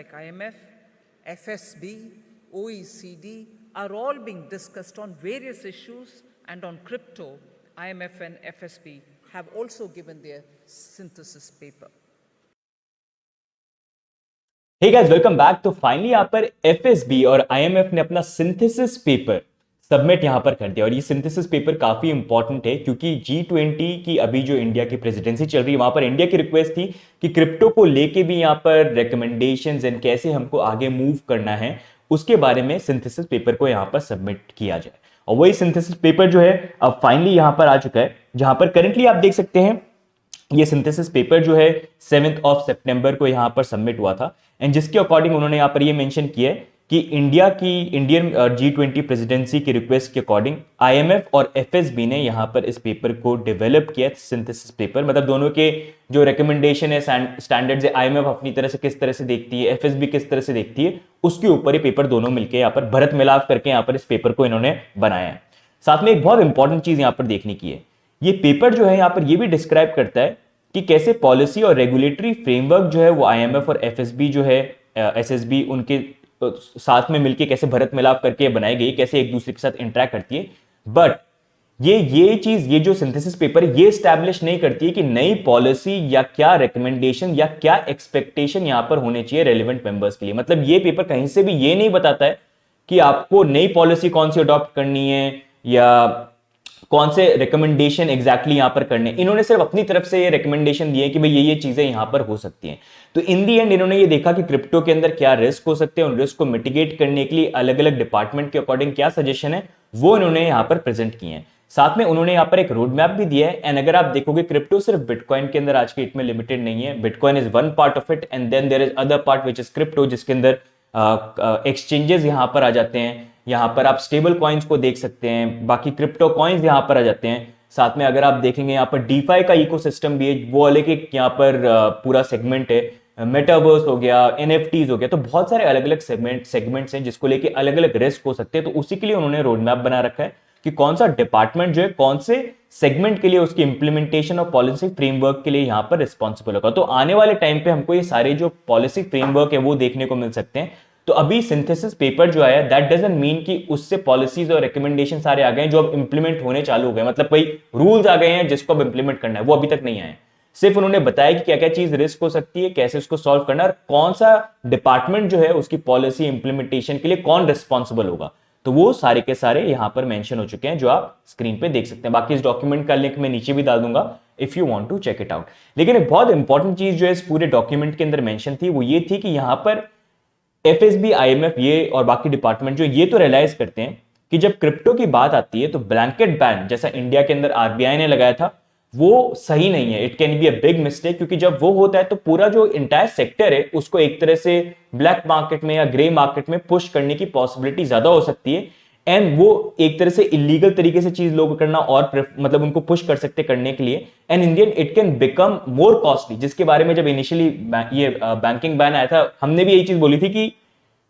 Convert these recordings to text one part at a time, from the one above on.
like IMF, FSB, OECD are all being discussed on various issues, and on crypto, IMF and FSB have also given their synthesis paper. Hey guys, welcome back. तो finally यहाँ पर FSB और IMF ने अपना synthesis paper submit यहाँ पर कर दिया। और ये सिंथेसिस पेपर काफी इंपॉर्टेंट है क्योंकि G20 की अभी जो इंडिया की प्रेसिडेंसी चल रही है, वहां पर इंडिया की रिक्वेस्ट थी कि क्रिप्टो को लेके भी यहाँ पर रिकमेंडेशंस एंड कैसे हमको आगे मूव करना है उसके बारे में सिंथेसिस पेपर को यहाँ पर सबमिट किया जाए। और वही सिंथेसिस पेपर जो है अब फाइनली यहाँ पर आ चुका है, जहां पर करेंटली आप देख सकते हैं ये सिंथेसिस पेपर जो है 7 सितंबर को यहां पर सबमिट हुआ था। एंड जिसके अकॉर्डिंग उन्होंने यहां पर ये मेंशन किया है कि इंडियन G20 प्रेसिडेंसी की रिक्वेस्ट के अकॉर्डिंग आईएमएफ और एफएसबी ने यहां पर इस पेपर को डेवलप किया। सिंथेसिस पेपर मतलब दोनों के जो रिकमेंडेशन है, स्टैंडर्ड्स है, आईएमएफ अपनी तरह से किस तरह से देखती है, एफएसबी किस तरह से देखती है, उसके ऊपर ये पेपर दोनों मिलकर यहां पर भरत मिलाप करके यहां पर इस पेपर को इन्होंने बनाया है। साथ में एक बहुत इंपॉर्टेंट चीज यहां पर देखने की है, ये पेपर जो है यहां पर ये भी डिस्क्राइब करता है कि कैसे पॉलिसी और रेगुलेटरी फ्रेमवर्क जो है वो आईएमएफ और एफएसबी जो है एसएसबी उनके साथ में मिलके कैसे भरत मिलाप करके बनाई गई, कैसे एक दूसरे के साथ इंटरेक्ट करती है। बट ये चीज, ये जो सिंथेसिस पेपर है, ये स्टैब्लिश नहीं करती है कि नई पॉलिसी या क्या रिकमेंडेशन या क्या एक्सपेक्टेशन यहां पर होने चाहिए रेलिवेंट मेंबर्स के लिए। मतलब ये पेपर कहीं से भी ये नहीं बताता है कि आपको नई पॉलिसी कौन सी अडॉप्ट करनी है या कौन से रिकमेंडेशन एग्जैक्टली यहां पर करने। इन्होंने सिर्फ अपनी तरफ से ये रिकमेंडेशन दिए कि भाई ये चीजें यहां पर हो सकती हैं। तो इन दी एंड इन्होंने ये देखा कि क्रिप्टो के अंदर क्या रिस्क हो सकते हैं, उन रिस्क को मिटिगेट करने के लिए अलग अलग डिपार्टमेंट के अकॉर्डिंग क्या सजेशन है वो इन्होंने यहां पर प्रेजेंट किए हैं। साथ में उन्होंने यहां पर एक रोड मैप भी दिया है। एंड अगर आप देखोगे क्रिप्टो सिर्फ बिटकॉइन के अंदर आज के डेट में लिमिटेड नहीं है। Bitcoin is one part of it and then there is other part which is crypto, जिसके अंदर एक्सचेंजेस यहां पर आ जाते हैं। यहां पर आप स्टेबल कॉइन्स को देख सकते हैं, बाकी क्रिप्टो कॉइन्स यहां पर आ जाते हैं। साथ में अगर आप देखेंगे यहां पर डीफाई का इकोसिस्टम भी है, वो अलग एक यहां पर पूरा सेगमेंट है। मेटावर्स हो गया, एनएफटीज हो गया, तो बहुत सारे अलग अलग सेगमेंट्स हैं जिसको लेके अलग अलग रिस्क हो सकते हैं। तो उसी के लिए उन्होंने रोड मैप बना रखा है कि कौन सा डिपार्टमेंट जो है कौन से सेगमेंट के लिए उसकी इंप्लीमेंटेशन और पॉलिसी फ्रेमवर्क के लिए यहां पर रिस्पॉन्सिबल होगा। तो आने वाले टाइम पे हमको ये सारे जो पॉलिसी फ्रेमवर्क है वो देखने को मिल सकते हैं। तो अभी सिंथेसिस पेपर जो आया दैट डजंट मीन कि उससे पॉलिसीज और रिकमेंडेशन सारे आ गए जो अब इंप्लीमेंट होने चालू हो गए, मतलब कोई रूल्स आ गए हैं जिसको अब इंप्लीमेंट करना है, वो अभी तक नहीं आए। सिर्फ उन्होंने बताया कि क्या क्या चीज रिस्क हो सकती है, कैसे उसको सॉल्व करना, और कौन सा डिपार्टमेंट जो है उसकी पॉलिसी इंप्लीमेंटेशन के लिए कौन रिस्पॉन्सिबल होगा। तो वो सारे के सारे यहां पर मेंशन हो चुके हैं जो आप स्क्रीन पे देख सकते हैं। बाकी इस डॉक्यूमेंट का लिंक मैं नीचे भी डाल दूंगा if you want to check it out. लेकिन एक बहुत इंपॉर्टेंट चीज जो है इस पूरे डॉक्यूमेंट के अंदर मेंशन थी वो ये थी कि यहां पर एफएसबी, आईएमएफ ये और बाकी डिपार्टमेंट जो ये तो रियलाइज करते हैं कि जब क्रिप्टो की बात आती है तो ब्लैंकेट बैन जैसा इंडिया के अंदर आरबीआई ने लगाया था वो सही नहीं है। It can be a big mistake, क्योंकि जब वो होता है तो पूरा जो इंटायर सेक्टर है उसको एक तरह से ब्लैक मार्केट में या ग्रे मार्केट में पुश करने की पॉसिबिलिटी ज्यादा हो सकती है। एंड वो एक तरह से इलीगल तरीके से चीज लोग करना और मतलब उनको पुश कर सकते करने के लिए। And Indian it can become more costly, जिसके बारे में जब इनिशियली ये बैंकिंग बैन आया था हमने भी यही चीज बोली थी कि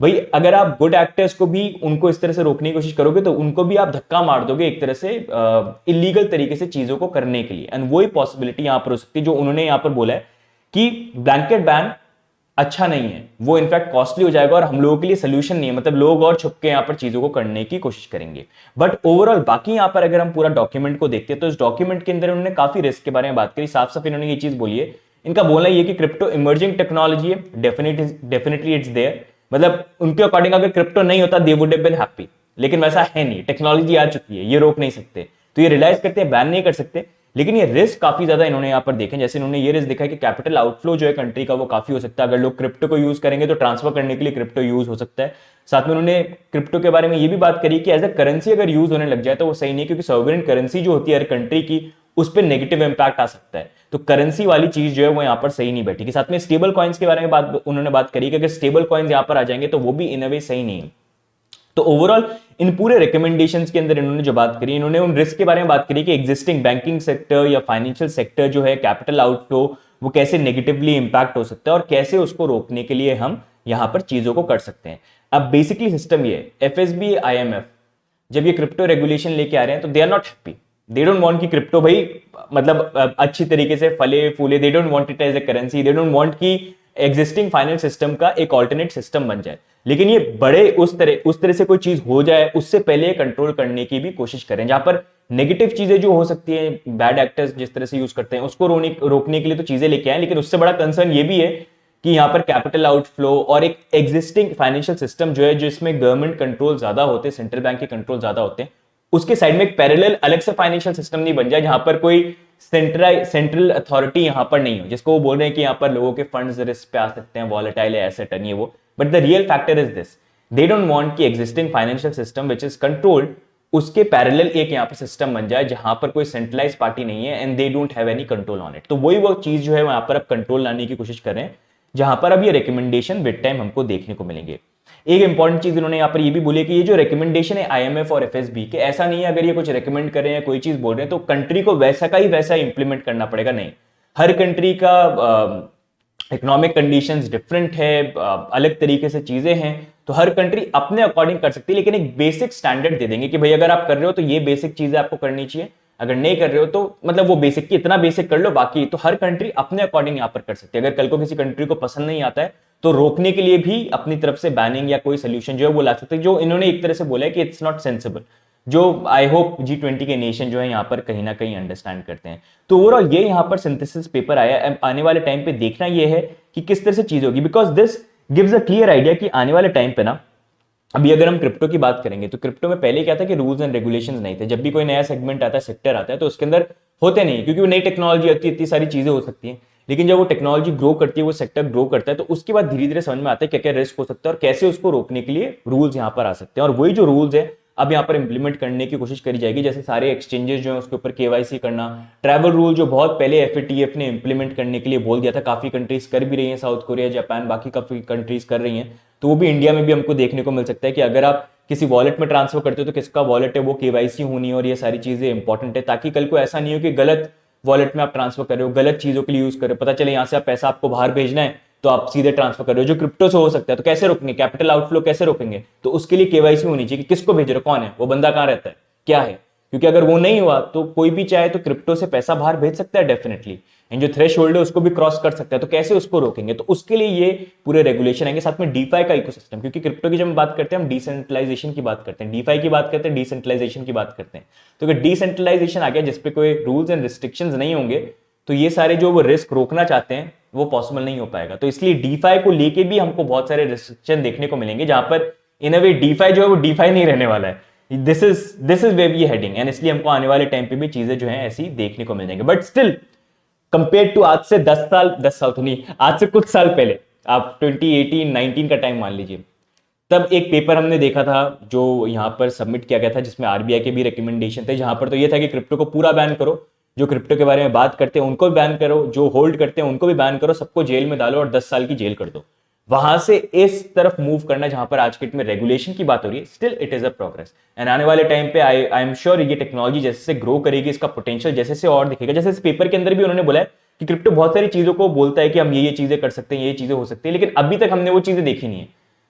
भाई अगर आप गुड एक्टर्स को भी उनको इस तरह से रोकने की कोशिश करोगे तो उनको भी आप धक्का मार दोगे एक तरह से इलीगल तरीके से चीजों को करने के लिए। एंड वही पॉसिबिलिटी यहां पर हो सकती है जो उन्होंने यहां पर बोला है कि ब्लैंकेट बैन अच्छा नहीं है, वो इनफैक्ट कॉस्टली हो जाएगा और हम लोगों के लिए सोल्यूशन नहीं है। मतलब लोग और छुप के यहां पर चीजों को करने की कोशिश करेंगे। बट ओवरऑल बाकी यहां पर अगर हम पूरा डॉक्यूमेंट को देखते हैं तो इस डॉक्यूमेंट के अंदर उन्होंने काफी रिस्क के बारे में बात करी। साफ साफ इन्होंने ये चीज बोली है, इनका बोलना ये कि क्रिप्टो इमर्जिंग टेक्नोलॉजी है, डेफिनेटली इट्स देयर। मतलब उनके अकॉर्डिंग अगर क्रिप्टो नहीं होता they would have been happy, लेकिन वैसा है नहीं, टेक्नोलॉजी आ चुकी है, ये रोक नहीं सकते। तो ये रियलाइज करते हैं बैन नहीं कर सकते, लेकिन ये रिस्क काफी ज्यादा इन्होंने यहां पर देखे। जैसे इन्होंने ये रिस्क देखा है कि कैपिटल आउटफ्लो जो है कंट्री का वो काफी हो सकता है। अगर लोग क्रिप्टो को यूज करेंगे तो ट्रांसफर करने के लिए क्रिप्टो यूज हो सकता है। साथ में उन्होंने क्रिप्टो के बारे में ये भी बात करी कि एज अ करेंसी अगर यूज होने लग जाए तो वो सही नहीं, क्योंकि सॉवरेन करेंसी जो होती है हर कंट्री की उस पर नेगेटिव इंपैक्ट आ सकता है। तो करेंसी वाली चीज जो है वो यहां पर सही नहीं बैठेगी। साथ में स्टेबल कॉइन्स के बारे में उन्होंने बात करी कि अगर स्टेबल कॉइन्स यहां पर आ जाएंगे तो वो भी इन अ वे सही नहीं है। तो ओवरऑल इन पूरे रिकमेंडेशंस के अंदर इन्होंने जो बात करी, इन्होंने उन रिस्क के बारे में बात करी कि एग्जिस्टिंग बैंकिंग सेक्टर या फाइनेंशियल सेक्टर जो है कैपिटल आउटफ्लो वो कैसे नेगेटिवली इंपैक्ट हो सकता है और कैसे उसको रोकने के लिए हम यहां पर चीजों को कर सकते हैं। अब बेसिकली सिस्टम ये एफएसबी, आईएमएफ जब ये क्रिप्टो रेगुलेशन लेके आ रहे हैं तो they are not happy. They don't want कि क्रिप्टो भाई मतलब अच्छी तरीके से फले फूले, they don't want it as a currency, they don't want कि एग्जिस्टिंग फाइनेंस सिस्टम का एक ऑल्टरनेट सिस्टम बन जाए। लेकिन ये बड़े उस तरह से कोई चीज हो जाए उससे पहले कंट्रोल करने की भी कोशिश करें, जहां पर नेगेटिव चीजें जो हो सकती है, बैड एक्टर्स जिस तरह से यूज करते हैं उसको रोकने के लिए तो चीजें लेके आए, लेकिन उससे बड़ा कंसर्न ये भी है कि यहां पर कैपिटल आउटफ्लो और एक एग्जिस्टिंग फाइनेंशियल सिस्टम जो है जिसमें गवर्नमेंट कंट्रोल ज्यादा होते हैं, सेंट्रल बैंक के कंट्रोल ज्यादा होते हैं, उसके साइड में एक पैरेलल अलग से फाइनेंशियल सिस्टम नहीं बन जाए जहां पर कोई सेंट्रल अथॉरिटी यहां पर नहीं हो, जिसको वो बोल रहे हैं कि यहां पर लोगों के फंड्स रिस्क पे आ सकते हैं, वॉलेटाइल एसेट है वो। But the real factor is this, they don't want कि existing financial system which is controlled उसके पैरेलल एक यहां पर सिस्टम बन जाए जहां पर कोई सेंट्रलाइज पार्टी नहीं है and they don't have any control on it. तो वही वो चीज जो है वहां पर अब कंट्रोल लाने की कोशिश कर रहे हैं, जहां पर अब ये रिकमेंडेशन विद टाइम हमको देखने को मिलेंगे। एक इंपॉर्टेंट चीज इन्होंने यहां पर ये भी बोली कि ये जो रिकमेंडेशन है आईएमएफ और एफएसबी के, ऐसा नहीं है अगर ये कुछ रिकमेंड कर रहे हैं कोई चीज बोल रहे हैं तो कंट्री को वैसा का ही वैसा इंप्लीमेंट करना पड़ेगा, नहीं। हर कंट्री का इकोनॉमिक कंडीशंस डिफरेंट है, अलग तरीके से चीजें हैं, तो हर कंट्री अपने अकॉर्डिंग कर सकती है, लेकिन एक बेसिक स्टैंडर्ड दे देंगे कि भाई अगर आप कर रहे हो तो ये बेसिक चीजें आपको करनी चाहिए, अगर नहीं कर रहे हो तो मतलब वो बेसिक की इतना बेसिक कर लो, बाकी तो हर कंट्री अपने अकॉर्डिंग यहां पर कर सकती है। अगर कल को किसी कंट्री को पसंद नहीं आता है तो रोकने के लिए भी अपनी तरफ से बैनिंग या कोई सोल्यूशन जो है वो ला सकते हैं, जो इन्होंने एक तरह से बोला है कि इट्स नॉट सेंसिबल, जो आई होप G20 के नेशन जो है यहाँ पर कहीं ना कहीं अंडरस्टैंड करते हैं। तो ओवरऑल ये यहाँ पर सिंथेसिस पेपर आया, आने वाले टाइम पे देखना ये है कि किस तरह से चीज होगी, because this gives a clear idea कि आने वाले टाइम पे ना, अभी अगर हम क्रिप्टो की बात करेंगे तो क्रिप्टो में पहले क्या था कि रूल्स एंड रेगुलेशंस नहीं थे। जब भी कोई नया सेगमेंट आता है, सेक्टर आता है, तो उसके अंदर होते नहीं, क्योंकि वो नई टेक्नोलॉजी आती है, इतनी सारी चीजें हो सकती हैं। लेकिन जब वो टेक्नोलॉजी ग्रो करती है, वो सेक्टर ग्रो करता है, तो उसके बाद धीरे धीरे समझ में आता है क्या क्या रिस्क हो सकता है और कैसे उसको रोकने के लिए रूल्स यहाँ पर आ सकते हैं। और वही जो रूल्स है अब यहाँ पर इंप्लीमेंट करने की कोशिश करी जाएगी, जैसे सारे एक्सचेंजेस जो है उसके ऊपर केवाईसी करना, ट्रैवल रूल जो बहुत पहले एफएटीएफ ने इंप्लीमेंट करने के लिए बोल दिया था, काफी कंट्रीज कर भी रही हैं, साउथ कोरिया, जापान, बाकी काफी कंट्रीज कर रही हैं, तो वो भी इंडिया में भी हमको देखने को मिल सकता है कि अगर आप किसी वॉलेट में ट्रांसफर करते हो तो किसका वॉलेट है वो केवाईसी होनी है, और ये सारी चीजें इंपॉर्टेंट है, ताकि कल को ऐसा नहीं हो कि गलत वॉलेट में आप ट्रांसफर कर रहे हो, गलत चीजों के लिए यूज कर रहे हो, पता चले यहाँ से आप पैसा आपको बाहर भेजना है तो आप सीधे ट्रांसफर कर रहे हो, जो क्रिप्टो से हो सकता है। तो कैसे रोकेंगे, कैपिटल आउटफ्लो कैसे रोकेंगे, तो उसके लिए केवाईसी होनी चाहिए कि किसको भेज रहे हो, कौन है वो बंदा, कहाँ रहता है, क्या है, क्योंकि अगर वो नहीं हुआ तो कोई भी चाहे तो क्रिप्टो से पैसा बाहर भेज सकता है डेफिनेटली, एंड जो थ्रेश होल्ड है उसको भी क्रॉस कर सकता है। तो कैसे उसको रोकेंगे, तो उसके लिए ये पूरे रेगुलेशन आएंगे, साथ में डीफाई का इकोसिस्टम, क्योंकि क्रिप्टो की जब हम बात करते हैं हम डिसेंट्रलाइजेशन की बात करते हैं, डीफाई की बात करते हैं, डिसेंट्रलाइजेशन की बात करते हैं। तो अगर डिसेंट्रलाइजेशन आ गया जिसपे कोई रूल्स एंड रिस्ट्रिक्शंस नहीं होंगे तो ये सारे जो वो रिस्क रोकना चाहते हैं वो पॉसिबल नहीं हो पाएगा। तो इसलिए डीफाई को लेके भी हमको बहुत सारे रिस्ट्रिक्शन देखने को मिलेंगे, जहां पर इन अ वे डीफाई जो है वो डीफाई नहीं रहने वाला है। This is where we heading, and इसलिए हमको आने वाले टाइम पे भी चीजें जो है ऐसी देखने को मिल जाएंगे। बट स्टिल कंपेयर टू आज से 10 साल तो नहीं, आज से कुछ साल पहले, आप 2018-19 का टाइम मान लीजिए, तब एक पेपर हमने देखा था जो यहाँ पर सबमिट किया गया था जिसमें आरबीआई के भी रिकमेंडेशन थे, जहां पर तो ये था कि क्रिप्टो को पूरा बैन करो, जो क्रिप्टो के बारे में बात करते हैं उनको भी बैन करो, जो होल्ड करते हैं उनको भी बैन करो, सबको जेल में डालो और 10 साल की जेल कर दो। वहां से इस तरफ मूव करना जहां पर आज के डेट में रेगुलेशन की बात हो रही है, still it is a progress, and आने वाले टाइम पे आई एम श्योर ये टेक्नोलॉजी जैसे से ग्रो करेगी, इसका पोटेंशियल जैसे से और दिखेगा। जैसे इस पेपर के अंदर भी उन्होंने बोला है कि क्रिप्टो बहुत सारी चीजों को बोलता है कि हम ये चीजें कर सकते हैं, ये चीजें हो सकती है, लेकिन अभी तक हमने वो चीजें देखी नहीं है।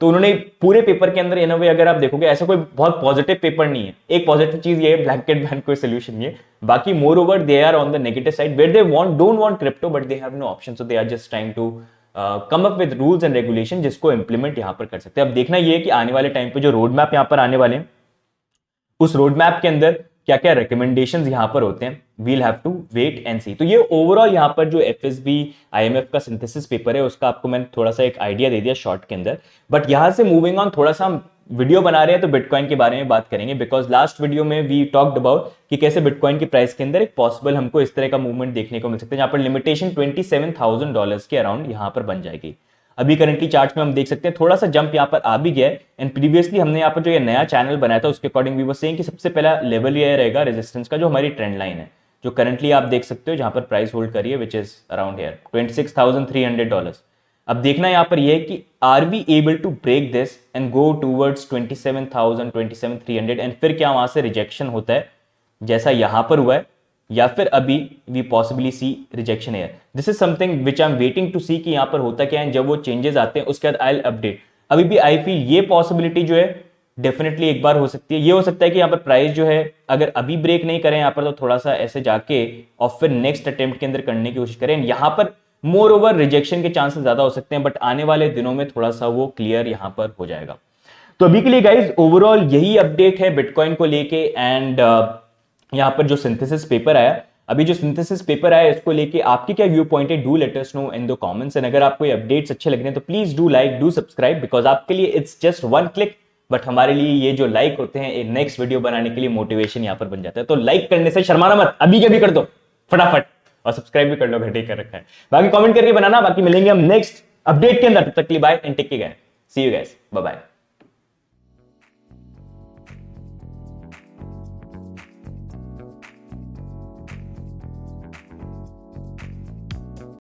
तो उन्होंने पूरे पेपर के अंदर इन अ वे अगर आप देखोगे ऐसा कोई बहुत पॉजिटिव पेपर नहीं है। एक पॉजिटिव चीज ये है, ब्लैंकेट बैन कोई सोल्यूशन नहीं है, बाकी moreover they are on the negative side where they don't want crypto but they have no option, so they are just trying to come up with rules and regulation जिसको implement यहां पर कर सकते हैं। अब देखना ये है कि आने वाले टाइम पे जो रोड मैप यहां पर आने वाले हैं उस रोड मैप के अंदर क्या क्या रिकमेंडेशंस यहां पर होते हैं, we'll have to wait and see. तो ये ओवरऑल यहां पर जो एफएसबी आईएमएफ का सिंथेसिस पेपर है उसका आपको मैंने थोड़ा सा एक आइडिया दे दिया शॉर्ट के अंदर। बट यहां से मूविंग ऑन, थोड़ा सा हम वीडियो बना रहे हैं तो बिटकॉइन के बारे में बात करेंगे, बिकॉज लास्ट वीडियो में वी टॉक्ड अबाउट कि कैसे बिटकॉइन की प्राइस के अंदर एक पॉसिबल हमको इस तरह का मूवमेंट देखने को मिल सकता है जहां पर लिमिटेशन $27,000 के अराउंड यहां पर बन जाएगी। अभी करंटली चार्ट में हम देख सकते हैं थोड़ा सा जंप यहाँ पर आ भी गया है, एंड प्रीवियसली हमने यहाँ पर जो ये नया चैनल बनाया था उसके अकॉर्डिंग वी वर सेइंग कि सबसे पहला लेवल ये रहेगा रेजिस्टेंस का, जो हमारी ट्रेंड लाइन है, जो करंटली आप देख सकते हो जहां पर प्राइस होल्ड करिए विच इज अराउंड हियर $26,300। अब देखना यहाँ पर यह है कि are we able to break this and go towards 27,000 27,300 and फिर क्या वहां से रिजेक्शन होता है जैसा यहां पर हुआ है, या फिर अभी we possibly see rejection here. This is something which I am waiting to see कि यहां पर होता क्या है, जब वो चेंजेस आते हैं उसके बाद आई विल अपडेट। अभी भी आई फील ये पॉसिबिलिटी जो है डेफिनेटली एक बार हो सकती है। ये हो सकता है कि यहाँ पर प्राइस जो है अगर अभी ब्रेक नहीं करें यहाँ पर तो थोड़ा सा ऐसे जाके और फिर नेक्स्ट अटेम्प्ट के अंदर करने की कोशिश करें। यहाँ पर मोर ओवर रिजेक्शन के चांसेस ज्यादा हो सकते हैं, बट आने वाले दिनों में थोड़ा सा वो क्लियर यहाँ पर हो जाएगा। तो अभी के लिए गाइज ओवरऑल यही अपडेट है बिटकॉइन को लेके। एंड यहाँ पर जो सिंथेसिस पेपर आया, अभी जो सिंथेसिस पेपर आया इसको लेके आपके क्या व्यू पॉइंट है, do let us know in the comments. And अगर आपको ये अपडेट्स अच्छे लग रहे हैं तो please do like, do subscribe, because आपके लिए it's just one click, but हमारे लिए ये जो लाइक होते हैं नेक्स्ट वीडियो बनाने के लिए मोटिवेशन यहाँ पर बन जाता है। तो लाइक करने से शर्माना मत, अभी के अभी कर दो फटाफट, और सब्सक्राइब भी कर लो, घंटे कर रखा है। बाकी कमेंट करके बनाना, बाकी मिलेंगे हम नेक्स्ट अपडेट के अंदर। तब तक के लिए bye and take care, see you guys, bye bye.